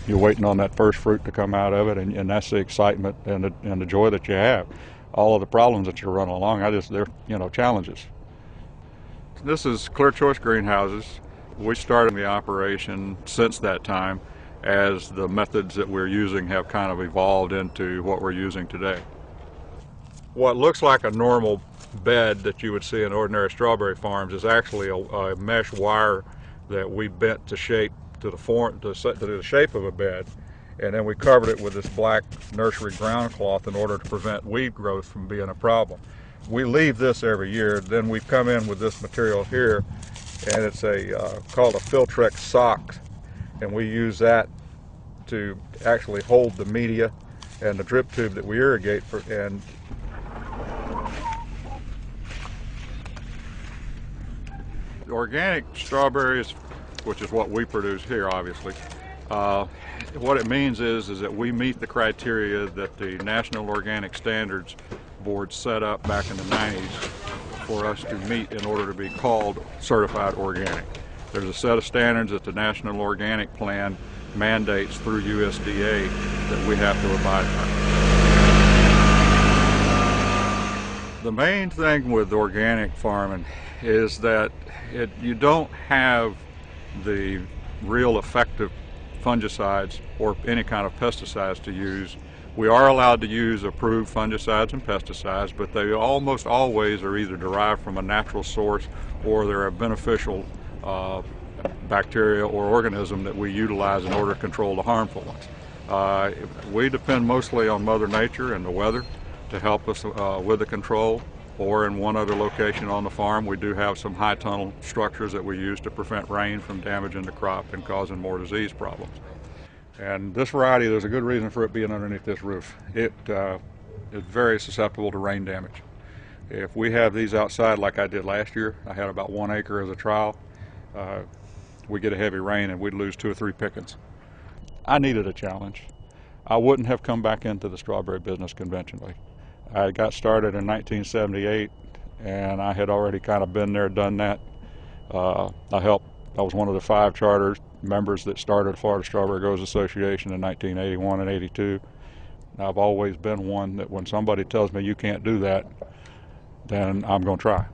you're waiting on that first fruit to come out of it, and that's the excitement and the joy that you have. All of the problems that you're running along, they're challenges. This is Clear Choice Greenhouses. We started the operation since that time, as the methods that we're using have kind of evolved into what we're using today. What looks like a normal bed that you would see in ordinary strawberry farms is actually a mesh wire that we bent to shape to the shape of a bed, and then we covered it with this black nursery ground cloth in order to prevent weed growth from being a problem. We leave this every year, then we come in with this material here, and it's called a Filtrex sock, and we use that to actually hold the media and the drip tube that we irrigate for. And organic strawberries, which is what we produce here, obviously, what it means is that we meet the criteria that the National Organic Standards Board set up back in the 90s for us to meet in order to be called certified organic. There's a set of standards that the National Organic Plan mandates through USDA that we have to abide by. The main thing with organic farming is that you don't have the real effective fungicides or any kind of pesticides to use. We are allowed to use approved fungicides and pesticides, but they almost always are either derived from a natural source or they're a beneficial bacteria or organism that we utilize in order to control the harmful ones. We depend mostly on Mother Nature and the weather to help us with the control, or in one other location on the farm we do have some high tunnel structures that we use to prevent rain from damaging the crop and causing more disease problems. And this variety, there's a good reason for it being underneath this roof. It is very susceptible to rain damage. If we have these outside like I did last year, I had about 1 acre as a trial, we get a heavy rain and we'd lose 2 or 3 pickings. I needed a challenge. I wouldn't have come back into the strawberry business conventionally. I got started in 1978 and I had already kind of been there, done that. I was one of the 5 charter members that started Florida Strawberry Growers Association in 1981 and 82. I've always been one that when somebody tells me you can't do that, then I'm going to try.